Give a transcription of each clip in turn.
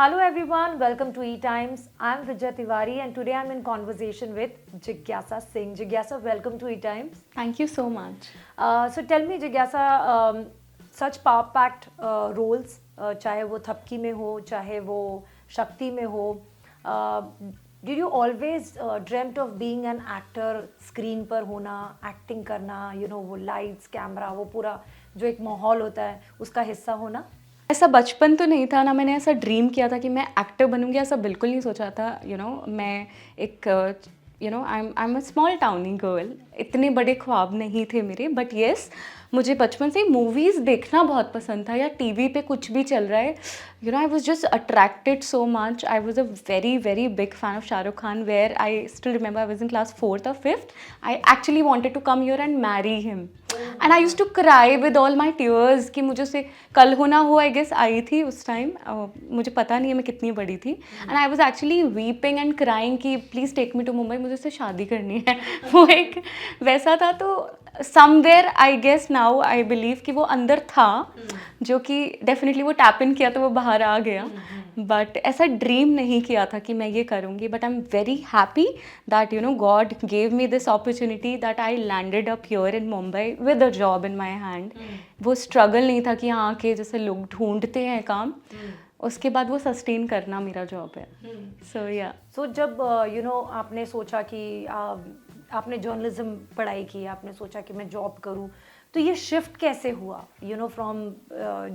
Hello everyone, welcome to E-Times. I'm Vijay Tiwari and today I'm in conversation with Jigyasa Singh. Jigyasa, welcome to E-Times. Thank you so much. So tell me Jigyasa, such power-packed roles, चाहे वो थपकी में हो, चाहे वो शक्ति में हो, did you always dreamt of being an actor, screen पर होना, acting करना, वो lights, camera, वो पूरा जो एक माहौल होता है, उसका हिस्सा होना? ऐसा बचपन तो नहीं था ना, मैंने ऐसा ड्रीम किया था कि मैं एक्टर बनूंगी, ऐसा बिल्कुल नहीं सोचा था। मैं एक आई am a small tawny girl, इतने बड़े ख्वाब नहीं थे मेरे। बट येस, मुझे बचपन से मूवीज़ देखना बहुत पसंद था, या टीवी पे कुछ भी चल रहा है, I was just attracted so much. I was a very very big fan of Shahrukh Khan, where I still remember I was in class 4th or 5th. I actually wanted to come here and marry him, and I use to cry with all my tears कि मुझे उससे कल हो ना हो, I guess I थी उस time, मुझे पता नहीं है मैं कितनी बड़ी थी। And I was actually weeping and crying कि please take me to Mumbai, मुझे उससे शादी करनी है। वो एक वैसा था। तो somewhere I guess now I believe कि वो अंदर था, जो कि डेफिनेटली वो टैप इन किया तो वो बाहर आ गया। बट ऐसा ड्रीम नहीं किया था कि मैं ये करूँगी। But I am very happy that God gave me this opportunity, that I landed up here in Mumbai with a job in my hand. वो स्ट्रगल नहीं था कि हाँ के जैसे लोग ढूंढते हैं काम, उसके बाद वो सस्टेन करना मेरा जॉब है। सो या सो जब आपने सोचा कि आपने जर्नलिज्म पढ़ाई की, आपने सोचा कि मैं जॉब करूं, तो ये शिफ्ट कैसे हुआ फ्रॉम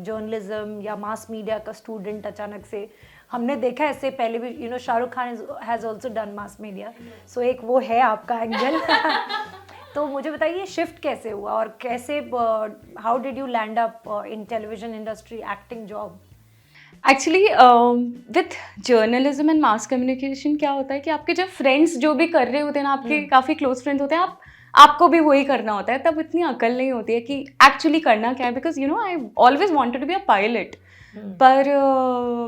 जर्नलिज्म या मास मीडिया का स्टूडेंट अचानक से? हमने देखा ऐसे पहले भी Shahrukh Khan has also done mass media, so एक वो है आपका एंगल। तो मुझे बताइए ये शिफ्ट कैसे हुआ और कैसे how did you land up in television industry acting job? Actually with journalism and mass communication क्या होता है कि आपके जब फ्रेंड्स जो भी कर रहे होते हैं ना, आपके काफ़ी क्लोज फ्रेंड्स होते हैं, आपको भी वही करना होता है, तब इतनी अकल नहीं होती है कि एक्चुअली करना क्या है। Because I always wanted to be a pilot, पर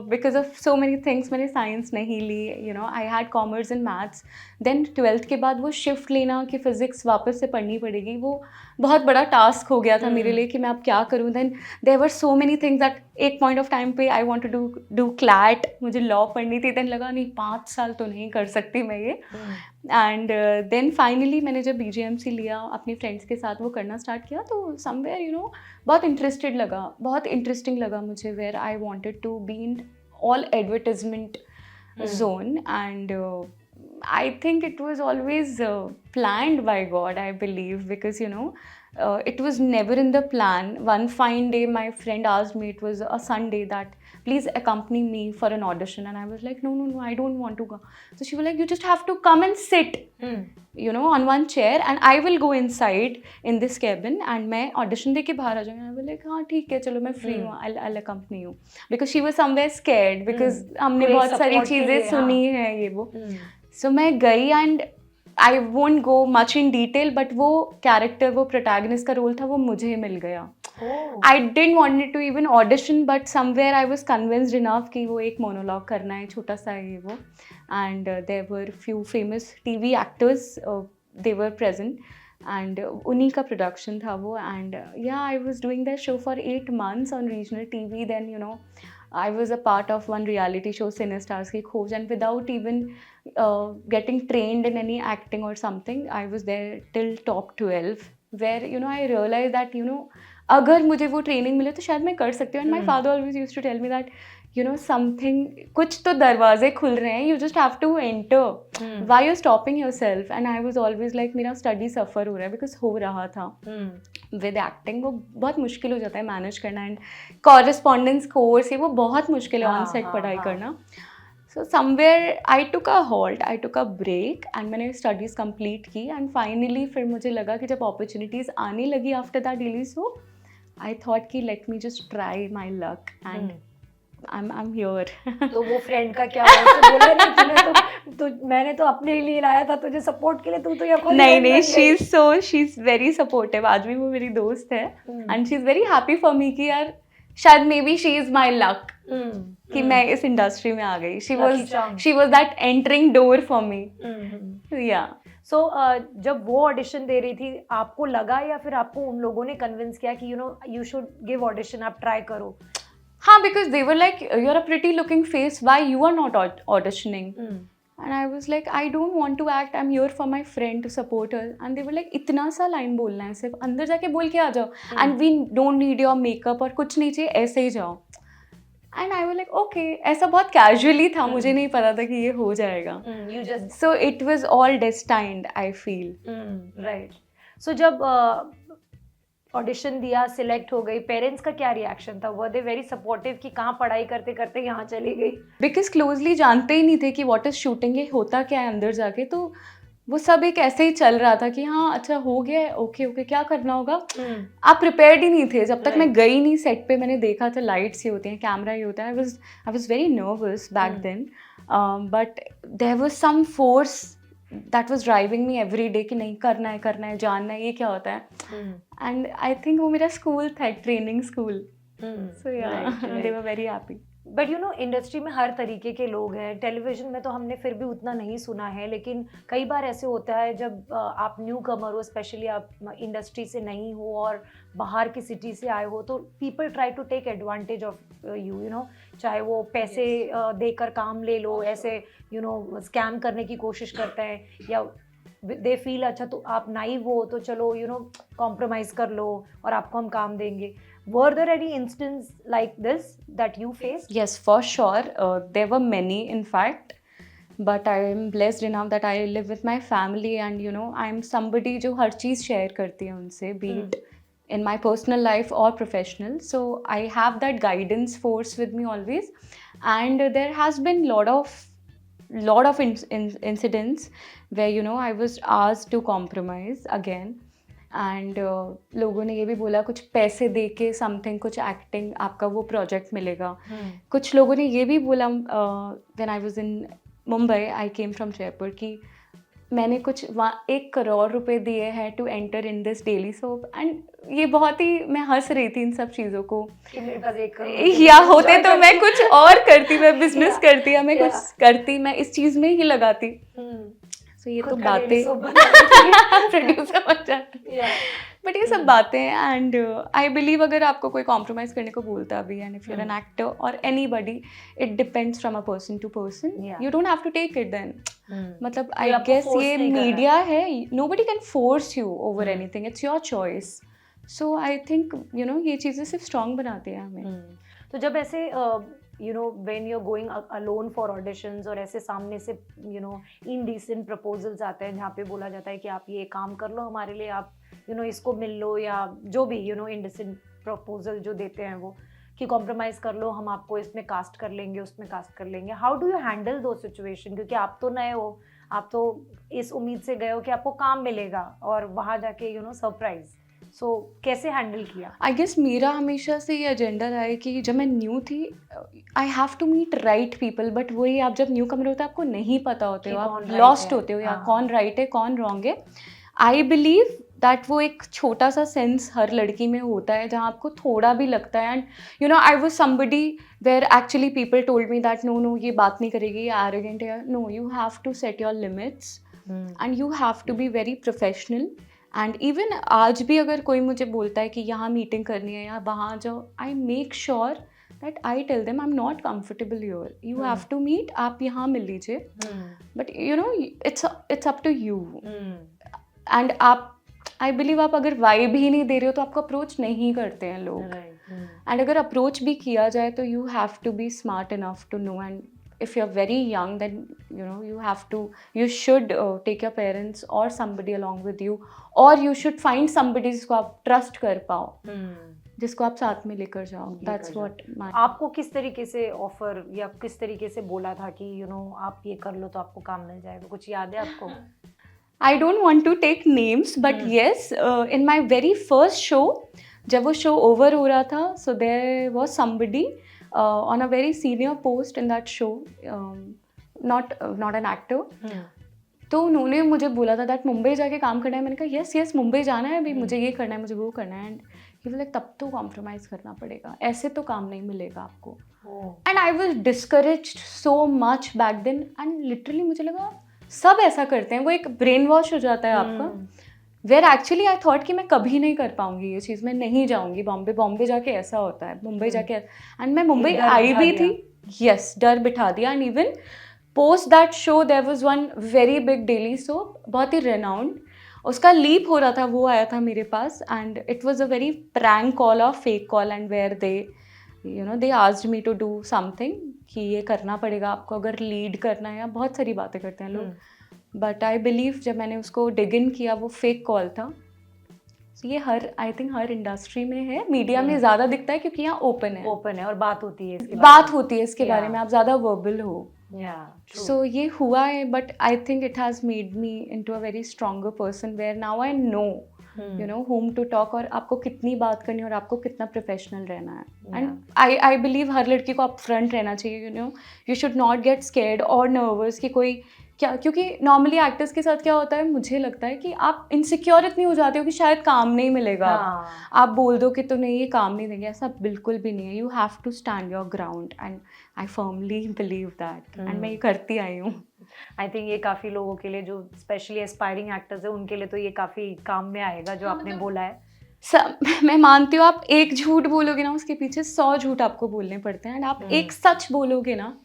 because of so many things मैंने साइंस नहीं ली। I had commerce and maths. Then 12th के बाद वो शिफ्ट लेना कि फिजिक्स वापस से पढ़नी पड़ेगी, वो बहुत बड़ा टास्क हो गया था मेरे लिए कि मैं अब क्या करूँ। Then there were so many things that एक पॉइंट ऑफ टाइम पे I want to do CLAT, मुझे लॉ पढ़नी थी। देन लगा नहीं, 5 साल तो नहीं कर सकती मैं ये। एंड देन फाइनली मैंने जब BGMC लिया, अपने फ्रेंड्स के साथ वो करना स्टार्ट किया, तो समवेयर बहुत इंटरेस्टेड लगा, बहुत इंटरेस्टिंग लगा मुझे, where I wanted to be in all advertisement zone. And I think it was always planned by God, I believe, because it was never in the plan. One fine day my friend asked me, it was a Sunday, that please accompany me for an audition, and I was like, no, I don't want to go. So she was like, you just have to come and sit on one chair and I will go inside in this cabin and मैं audition दे के बाहर आ जाऊँगी। I was like, हाँ ठीक है, चलो मैं free हूँ, I'll accompany you, because she was somewhere scared, because हमने बहुत सारी चीज़ें सुनी है ये वो। So मैं गई, and I won't go much in detail, but वो कैरेक्टर, वो प्रोटैगनिस्ट का रोल था, वो मुझे मिल गया। I didn't want to even audition, but somewhere I was convinced enough कि वो एक मोनोलॉग करना है, छोटा सा है ये वो। And there were few famous TV actors, they were present, and उन्हीं का प्रोडक्शन था वो। And yeah, I was doing that show for 8 months on regional TV. Then I was a part of one reality show, Cinestars की खोज, and without even getting trained in any acting or something, I was there till top 12, where I realized that अगर मुझे वो training मिले तो शायद मैं कर सकती हूँ। And my father always use to tell me that something, कुछ तो दरवाजे खुल रहे हैं, you just have to enter, why you stopping yourself. And I was always like, मेरा स्टडी सफ़र हो रहा है, बिकॉज हो रहा था विद एक्टिंग, वो बहुत मुश्किल हो जाता है मैनेज करना। एंड कॉरेस्पॉन्डेंस कोर्स, ये वो बहुत मुश्किल है ऑन सेट पढ़ाई करना। So somewhere I took a halt, I took a break, and मैंने स्टडीज़ कंप्लीट की। एंड फाइनली फिर मुझे लगा कि जब अपॉर्चुनिटीज़ आने लगी after that daily show, I thought कि let me just try my luck, and I'm here. तो वो फ्रेंड का क्या हुआ? उसने बोला नहीं तूने तो मैंने तो अपने लिए लाया था तुझे सपोर्ट के लिए, तू तो ये खुद नहीं, she's very supportive, आज भी वो मेरी दोस्त है, and she's very happy for me कि यार शायद may be she is my luck कि मैं इस इंडस्ट्री में आ गई। she was that entering door for me. Yeah. सो जब वो ऑडिशन दे रही थी, आपको लगा या फिर आपको उन लोगों ने कन्विंस किया कि यू शुड गिव ऑडिशन, आप ट्राई करो? हाँ, because they were like, you're a pretty looking face, why you are not auditioning? And I was like, I don't want to act, I'm here for my friend to support her. And they were like, इतना सा line बोलना है, सिर्फ अंदर जाके बोल के आ जाओ, and we don't need your makeup और कुछ नहीं चाहिए, ऐसे ही जाओ. And I was like, okay, ऐसा बहुत casually था, मुझे नहीं पता था कि ये हो जाएगा. You just So it was all destined, I feel. right. So जब ऑडिशन दिया, सिलेक्ट हो गई, पेरेंट्स का क्या रिएक्शन था? वर दे वेरी सपोर्टिव कि कहाँ पढ़ाई करते करते यहाँ चली गई? बिकॉज क्लोजली जानते ही नहीं थे कि व्हाट इज शूटिंग, ये होता क्या है अंदर जाके. तो वो सब एक ऐसे ही चल रहा था कि हाँ अच्छा हो गया है, ओके ओके क्या करना होगा. आप प्रिपेयर्ड ही नहीं थे जब तक मैं गई नहीं सेट पे. मैंने देखा था लाइट्स ही होते हैं, कैमरा ही होता है. I was very nervous back then, but there was some force that was driving me every day कि नहीं करना है, जानना है ये क्या होता है. एंड आई थिंक वो मेरा स्कूल था, training school. So yeah they were very happy. But you know industry में हर तरीके के लोग हैं. टेलीविजन में तो हमने फिर भी उतना नहीं सुना है, लेकिन कई बार ऐसे होता है जब आप न्यू कमर हो, स्पेशली आप इंडस्ट्री से नहीं हो और बाहर की सिटी से आए हो, तो people try to take advantage of you, you know, चाहे वो पैसे देकर काम ले लो, ऐसे यू नो स्कैम करने की कोशिश करते हैं, या दे फील अच्छा तो आप नाइव हो तो चलो यू नो कॉम्प्रोमाइज़ कर लो और आपको हम काम देंगे. Were there any instances like this that you faced? Yes, for sure. There were many, in fact. But I am blessed enough that I live with my family, and you know, I am somebody जो हर चीज़ share करती है उनसे, be it in my personal life or professional. So I have that guidance force with me always, and there has been lot of incidents where you know I was asked to compromise again. And लोगों ने ये भी बोला कुछ पैसे दे के something, कुछ acting आपका वो प्रोजेक्ट मिलेगा. कुछ लोगों ने ये भी बोला, when I was in Mumbai, I came from Jaipur, कि मैंने कुछ वहाँ 1 करोड़ रुपए दिए हैं to enter in this daily soap. And ये बहुत ही, मैं हंस रही थी इन सब चीज़ों को कि मेरे पास 1 करोड़ या होते तो मैं कुछ और करती, मैं बिजनेस करती या मैं कुछ करती, मैं इस चीज़ में ही लगाती. तो ये तो बातें प्रोड्यूसर बन जाते, बट ये सब बातें. एंड आई बिलीव अगर आपको कोई कॉम्प्रोमाइज़ करने को बोलता भी, and if you are an actor और anybody, it depends from a person to person. You don't have to take it then. मतलब आई गेस ये मीडिया है, nobody can force you over anything, it's your choice. So I think you know ये चीज़ें सिर्फ strong बनाती हैं हमें. तो जब ऐसे you know when you're going alone for auditions और ऐसे सामने से you know indecent proposals आते हैं जहाँ पे बोला जाता है कि आप ये काम कर लो हमारे लिए, आप you know इसको मिल लो, या जो भी you know indecent proposal जो देते हैं वो, कि कॉम्प्रोमाइज़ कर लो, हम आपको इसमें कास्ट कर लेंगे, उसमें कास्ट कर लेंगे. हाउ डू यू हैंडल दो सिचुएशन? क्योंकि आप तो नए हो, आप तो इस उम्मीद से गए हो कि आपको काम मिलेगा और वहाँ जाके you know सरप्राइज. सो कैसे हैंडल किया? आई गेस मेरा हमेशा से ये एजेंडा रहा है कि जब मैं न्यू थी, I have to meet right people. But वही, आप जब न्यू कमर होते हो आपको नहीं पता होते हो, आप लॉस्ट होते हो, या कौन राइट है कौन रॉन्ग है. आई बिलीव दैट वो एक छोटा सा सेंस हर लड़की में होता है जहाँ आपको थोड़ा भी लगता है. And you know I was somebody where actually people told me that no ये बात नहीं करेगी, ये एरोगेंट है. No, you have to set your limits and you have to be very professional. And even आज भी अगर कोई मुझे बोलता है कि यहाँ मीटिंग करनी है या वहाँ जाओ, I make sure that I tell them I am not comfortable here, you have to meet, आप यहाँ मिल लीजिए. But you know it's up to you. And आप, आई बिलीव आप अगर वाइब ही नहीं दे रहे हो तो आपको अप्रोच नहीं करते हैं लोग. एंड अगर अप्रोच भी किया जाए तो you have to be smart enough to know. And if you're very young, then you know you should take your parents or somebody along with you, or you should find somebody जिसको आप trust कर पाओ, जिसको आप साथ में लेकर जाओ. That's what my. आपको किस तरीके से ऑफर या किस तरीके से बोला था कि you know आप ये कर लो तो आपको काम मिल जाएगा? कुछ याद है आपको? I don't want to take names, but yes, in my very first show, जब वो show over हो रहा था, so there was somebody on a very senior post in that show, not an actor. तो उन्होंने मुझे बोला था दैट मुंबई जाके काम करना है. मैंने कहा यस मुंबई जाना है अभी, मुझे ये करना है, मुझे वो करना है. एंड ही वाज लाइक तब तो कॉम्प्रोमाइज़ करना पड़ेगा, ऐसे तो काम नहीं मिलेगा आपको. And I was discouraged so much back then. And literally मुझे लगा सब ऐसा करते हैं, वो एक ब्रेन वॉश हो जाता है आपका. वेयर एक्चुअली आई थॉट कि मैं कभी नहीं कर पाऊंगी ये चीज़, मैं नहीं जाऊंगी बॉम्बे जाके ऐसा होता है, मुंबई जाके, एंड मैं मुंबई डर आई बिठा भी दिया। थी, यस डर बिठा दिया। And even post that show their was one very big daily soap, बहुत ही रेनाउंड, उसका लीप हो रहा था, वो आया था मेरे पास, and it was a very prank call और fake call, and where they they asked me to do something कि ये करना पड़ेगा आपको अगर लीड करना है, या बहुत सारी बातें करते हैं लोग। बट आई बिलीव जब मैंने उसको डिग इन किया, वो फेक कॉल था। So, ये आई थिंक हर इंडस्ट्री में है, मीडिया में ज़्यादा दिखता है क्योंकि यहाँ ओपन है, ओपन है और बात होती है इसके बात होती है इसके Yeah. बारे में, आप ज़्यादा वर्बल हो। ट्रू। सो ये हुआ है, but I think it has made me into a very stronger person where now I know whom to talk, और आपको कितनी बात करनी है और आपको कितना प्रोफेशनल रहना है। एंड आई बिलीव हर लड़की को अप फ्रंट रहना चाहिए, you should not get scared और नर्वस कि कोई क्या, क्योंकि नॉर्मली एक्टर्स के साथ क्या होता है, मुझे लगता है कि आप इनसिक्योर इतनी हो जाते हो कि शायद काम नहीं मिलेगा, आप बोल दो कि तो नहीं ये काम नहीं देंगे, ऐसा बिल्कुल भी नहीं है। You have to stand your ground, and I firmly believe that, and मैं ये करती आई हूँ। आई थिंक ये काफ़ी लोगों के लिए जो स्पेशली एस्पायरिंग एक्टर्स है उनके लिए तो ये काफ़ी काम में आएगा जो आपने बोला है। मैं मानती हूँ, आप एक झूठ बोलोगे ना, उसके पीछे 100 झूठ आपको बोलने पड़ते हैं, एंड आप एक सच बोलोगे ना,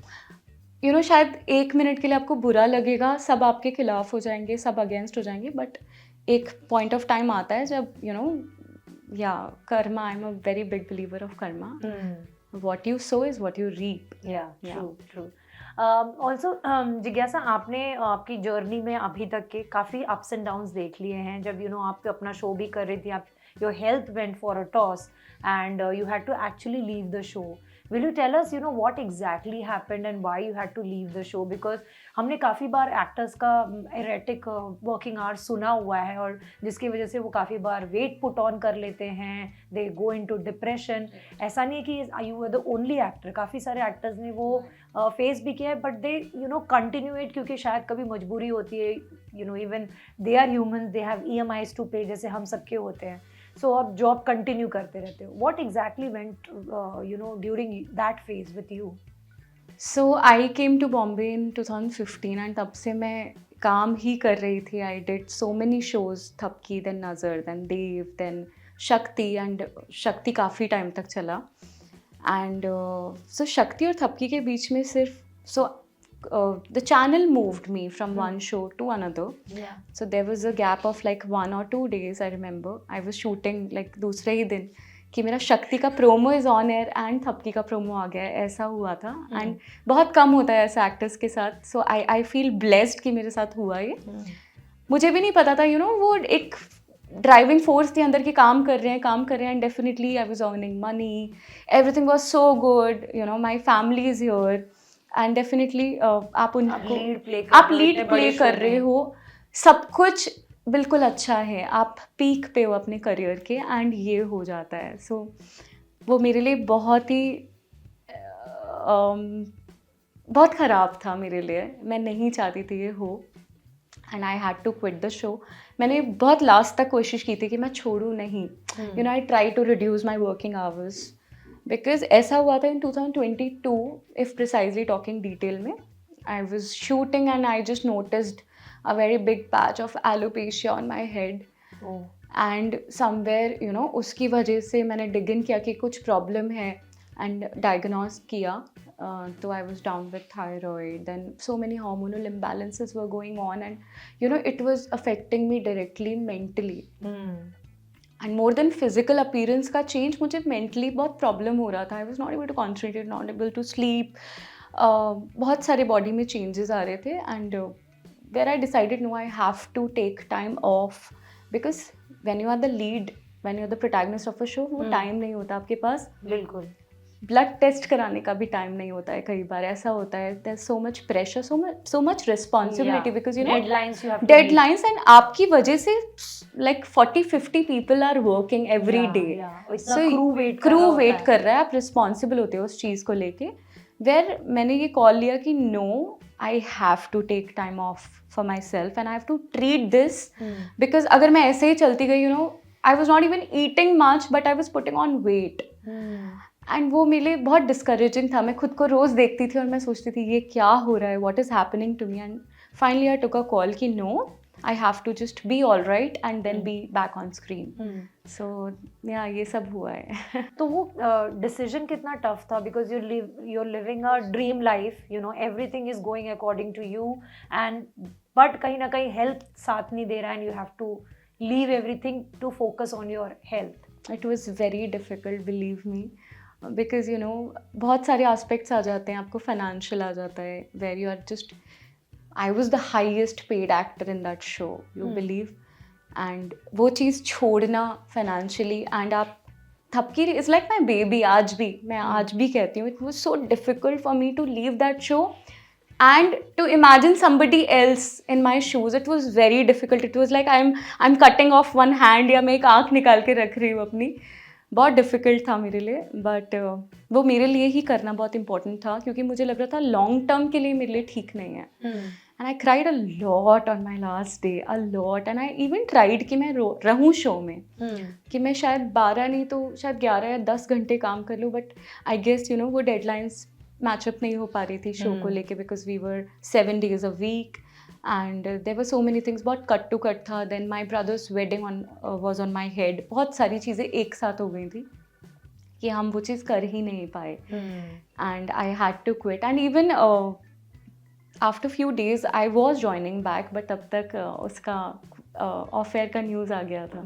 शायद 1 मिनट के लिए आपको बुरा लगेगा, सब आपके खिलाफ हो जाएंगे, सब अगेंस्ट हो जाएंगे, बट एक पॉइंट ऑफ टाइम आता है जब या karma, I am a very big believer of karma, what you sow is what you reap. True. Also जिज्ञासा, आपने आपकी जर्नी में अभी तक के काफ़ी अप्स एंड डाउन्स देख लिए हैं। जब आप अपना शो भी कर रही थी, आप your health went for a toss and you had to actually leave the show. Will you tell us, what exactly happened and why you had to leave the show? Because हमने काफ़ी बार actors का erratic working hours सुना हुआ है, और जिसकी वजह से वो काफ़ी बार वेट पुट ऑन कर लेते हैं, दे गो इनटू डिप्रेशन। ऐसा नहीं है कि you are the only actor, काफ़ी सारे एक्टर्स ने वो फेस भी किया है, बट दे कंटिन्यू इट क्योंकि शायद कभी मजबूरी होती है, even they are human, they have EMIs to pay, जैसे हम सबके होते हैं। सो आप जॉब कंटिन्यू करते रहते हो। What exactly went during that phase with you? So I came to Bombay in 2015, and तब से मैं काम ही कर रही थी। I did so many shows, Thapki, then Nazar, then Dev, then Shakti, and Shakti काफ़ी टाइम तक चला। एंड सो शक्ति और थपकी के बीच में सिर्फ the channel moved me from one show to another. So there was a gap of like 1 or 2 days. I remember I was shooting like दूसरे ही दिन कि मेरा शक्ति का promo is on air and Thapki का प्रोमो आ गया, ऐसा हुआ था। एंड बहुत कम होता है ऐसा एक्टर्स के साथ। सो आई फील ब्लेस्ड कि मेरे साथ हुआ ये। मुझे भी नहीं पता था वो एक ड्राइविंग फोर्स थी अंदर की, काम कर रहे हैं, and definitely I was earning money, everything was so good, my family is here, and definitely आप लीड प्ले कर रहे हो, सब कुछ बिल्कुल अच्छा है, आप पीक पे हो अपने करियर के, एंड ये हो जाता है। सो वो मेरे लिए बहुत ही बहुत ख़राब था मेरे लिए, मैं नहीं चाहती थी ये हो, and I had to quit the show. मैंने बहुत लास्ट तक कोशिश की थी कि मैं छोड़ूँ नहीं, I try to reduce my working hours, because ऐसा हुआ था in 2022, if precisely talking detail में, I was shooting and I just noticed a very big patch of alopecia on my head, and somewhere उसकी वजह से मैंने डिग इन किया कि कुछ प्रॉब्लम है, एंड डायग्नोज किया, तो I was down with thyroid, then so many hormonal imbalances were going on, and it was affecting me directly mentally, and more than physical appearance का चेंज, मुझे मेंटली बहुत प्रॉब्लम हो रहा था। I was not able to concentrate, not able to sleep, बहुत सारे body में changes आ रहे थे, and where I decided no, I have to take time off, because when you are the lead, when you are the protagonist of a show, वो time नहीं होता आपके पास। बिल्कुल। ब्लड टेस्ट कराने का भी टाइम नहीं होता है, कई बार ऐसा होता है, there so much pressure, so much responsibility, because deadlines, and आपकी वजह से like 40-50 people are working every day. So crew wait कर रहा है, आप रिस्पॉन्सिबल होते हो उस चीज़ को लेके। वेयर मैंने ये कॉल लिया कि no, I have to take time off for myself, and I have to treat this, because अगर मैं ऐसे ही चलती गई, I was not even eating much, but I was putting on weight, and वो मेरे लिए बहुत डिस्करेजिंग था। मैं खुद को रोज़ देखती थी और मैं सोचती थी ये क्या हो रहा है, what is happening to me, and finally I took a call कि no, I have to just be all right and then be back on screen. So yeah, ये सब हुआ है. तो वो डिसीजन कितना टफ था, because you're living a dream life, everything is going according to you, and but कहीं ना कहीं हेल्थ साथ नहीं दे रहा, and you have to leave everything to focus on your health. It was very difficult, believe me, because बहुत सारे aspects आ जाते हैं. आपको financial आ जाता है, where you are just, I was the highest paid actor in that show, you believe, and वो चीज़ छोड़ना financially, and आप थपकी is like my baby. आज भी मैं आज भी कहती हूँ, it was so difficult for me to leave that show and to imagine somebody else in my shoes. It was very difficult. It was like I'm cutting off one hand, या मैं एक आँख निकाल के रख रही हूँ अपनी. बहुत डिफ़िकल्ट था मेरे लिए, बट वो मेरे लिए ही करना बहुत इम्पोर्टेंट था, क्योंकि मुझे लग रहा था लॉन्ग टर्म के लिए मेरे लिए ठीक नहीं है. And I cried a lot on my last day, a lot, and I even tried कि मैं रहूँ शो में, कि मैं शायद 12 नहीं तो शायद 11 या 10 घंटे काम कर लूँ. बट आई गेस वो डेडलाइंस मैचअप नहीं हो पा रही थी शो को लेके, because we were 7 days a week. And there were so many things, बहुत कट टू कट था. Then my brother's wedding was on my head. बहुत सारी चीज़ें एक साथ हो गई थी कि हम वो चीज़ कर ही नहीं पाए. And I had to quit. And even after few days I was joining back, but तब तक उसका ऑफ एयर का न्यूज़ आ गया था.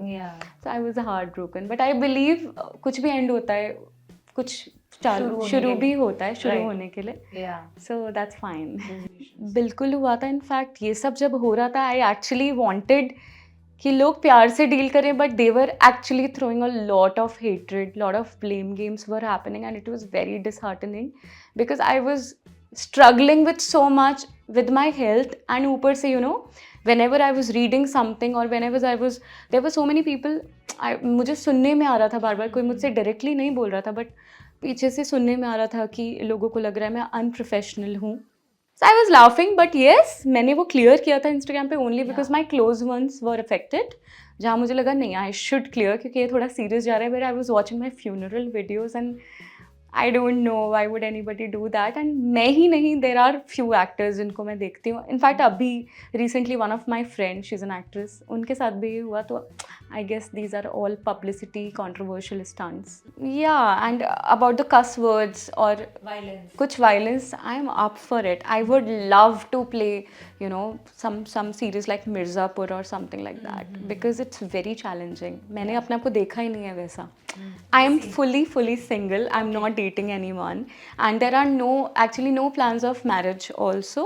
So I was heartbroken. But I believe कुछ भी एंड होता है, कुछ शुरू भी होता है शुरू होने के लिए. So that's fine. बिल्कुल हुआ था. इनफैक्ट ये सब जब हो रहा था, आई एक्चुअली वांटेड कि लोग प्यार से डील करें, but they were actually throwing a lot of hatred, lot of blame games were happening, and it was very disheartening because I was struggling with so much with my health. And ऊपर से whenever I was reading something or whenever there were so many people, मुझे सुनने में आ रहा था बार बार, कोई मुझसे directly नहीं बोल रहा था, बट पीछे से सुनने में आ रहा था कि लोगों को लग रहा है मैं अनप्रोफेशनल हूँ. So I was laughing, but yes, मैंने वो क्लियर किया था इंस्टाग्राम पे only because my close ones were affected, जहाँ मुझे लगा नहीं आई शुड क्लियर, क्योंकि ये थोड़ा सीरियस जा रहा है. But I was watching my funeral videos and I don't know why would anybody do that. And मैं ही नहीं, there are few actors जिनको मैं देखती हूँ. In fact अभी recently one of my friends, she's an actress, उनके साथ भी ये हुआ. तो I guess these are all publicity controversial stunts. Yeah, and about the cuss words or कुछ violence, I'm up for it. I would love to play some series like Mirzapur or something like that, because it's very challenging. मैंने अपने आप को देखा ही नहीं है वैसा. I am fully single. I'm not dating anyone, and there are no plans of marriage also.